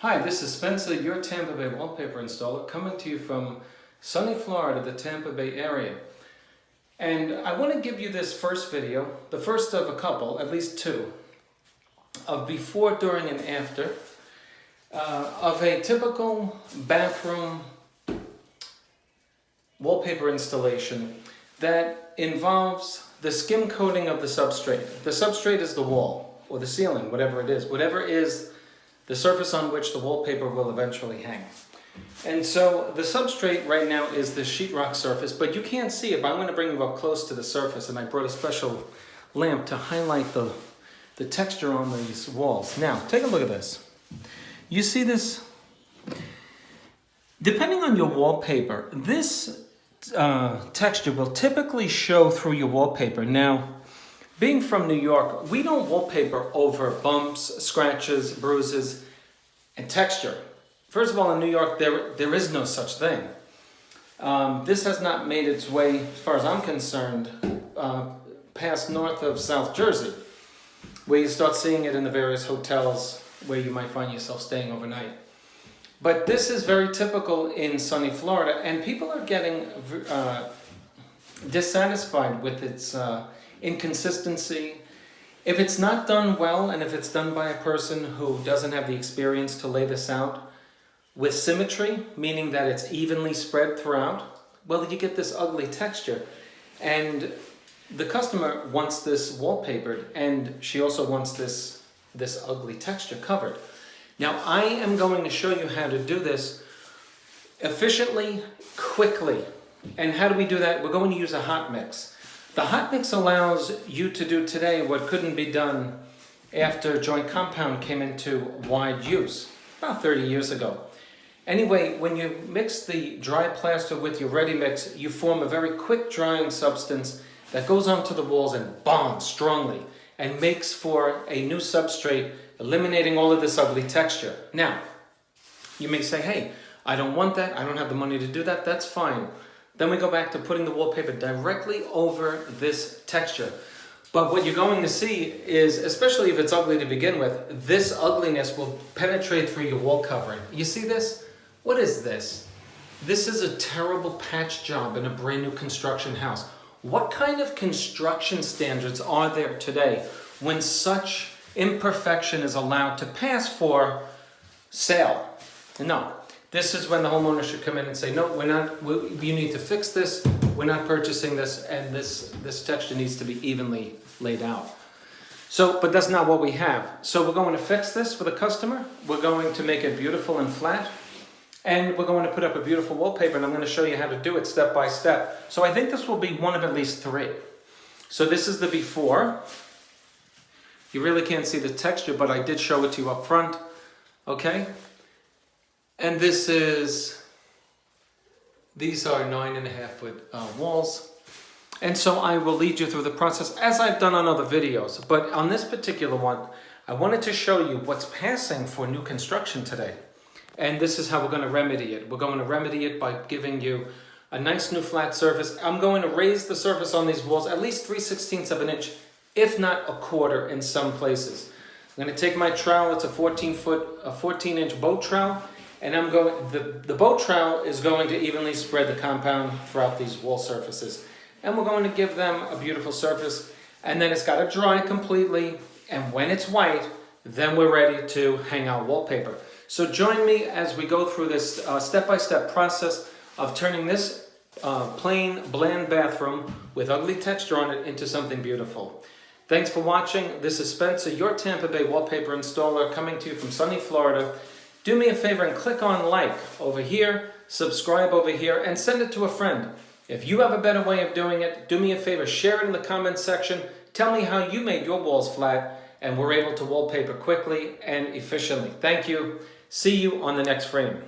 Hi, this is Spencer, your Tampa Bay wallpaper installer, coming to you from sunny Florida, the Tampa Bay area. And I want to give you this first video, the first of a couple, at least two, of before, during, and after, of a typical bathroom wallpaper installation that involves the skim coating of the substrate. The substrate is the wall, or the ceiling, whatever it is the surface on which the wallpaper will eventually hang. And so the substrate right now is the sheetrock surface, but you can't see it, but I'm going to bring you up close to the surface, and I brought a special lamp to highlight the texture on these walls. Now, take a look at this. You see this? Depending on your wallpaper, this texture will typically show through your wallpaper. Now, being from New York, we don't wallpaper over bumps, scratches, bruises, and texture. First of all, in New York, there is no such thing. This has not made its way, as far as I'm concerned, past north of South Jersey, where you start seeing it in the various hotels where you might find yourself staying overnight. But this is very typical in sunny Florida, and people are getting dissatisfied with its inconsistency. If it's not done well, and if it's done by a person who doesn't have the experience to lay this out with symmetry, meaning that it's evenly spread throughout, well, you get this ugly texture. And the customer wants this wallpapered, and she also wants this ugly texture covered. Now, I am going to show you how to do this efficiently, quickly. And how do we do that? We're going to use a hot mix. The hot mix allows you to do today what couldn't be done after joint compound came into wide use, about 30 years ago. Anyway, when you mix the dry plaster with your ready mix, you form a very quick drying substance that goes onto the walls and bonds strongly and makes for a new substrate, eliminating all of this ugly texture. Now, you may say, hey, I don't want that, I don't have the money to do that, that's fine. Then we go back to putting the wallpaper directly over this texture. But what you're going to see is, especially if it's ugly to begin with, this ugliness will penetrate through your wall covering. You see this? What is this? This is a terrible patch job in a brand new construction house. What kind of construction standards are there today when such imperfection is allowed to pass for sale? No. This is when the homeowner should come in and say, no, you need to fix this, we're not purchasing this, and this texture needs to be evenly laid out. So, but that's not what we have. So we're going to fix this for the customer, we're going to make it beautiful and flat, and we're going to put up a beautiful wallpaper, and I'm going to show you how to do it step by step. So I think this will be one of at least three. So this is the before. You really can't see the texture, but I did show it to you up front, okay? And these are 9.5 foot walls. And so I will lead you through the process as I've done on other videos. But on this particular one, I wanted to show you what's passing for new construction today. And this is how we're going to remedy it. We're going to remedy it by giving you a nice new flat surface. I'm going to raise the surface on these walls at least 3/16 of an inch, if not a quarter in some places. I'm going to take my trowel, it's a 14-inch boat trowel. And the boat trowel is going to evenly spread the compound throughout these wall surfaces. And we're going to give them a beautiful surface. And then it's got to dry completely. And when it's white, then we're ready to hang out wallpaper. So join me as we go through this step-by-step process of turning this plain, bland bathroom with ugly texture on it into something beautiful. Thanks for watching. This is Spencer, your Tampa Bay wallpaper installer, coming to you from sunny Florida. Do me a favor and click on like over here, subscribe over here, and send it to a friend. If you have a better way of doing it, do me a favor, share it in the comments section. Tell me how you made your walls flat and were able to wallpaper quickly and efficiently. Thank you. See you on the next frame.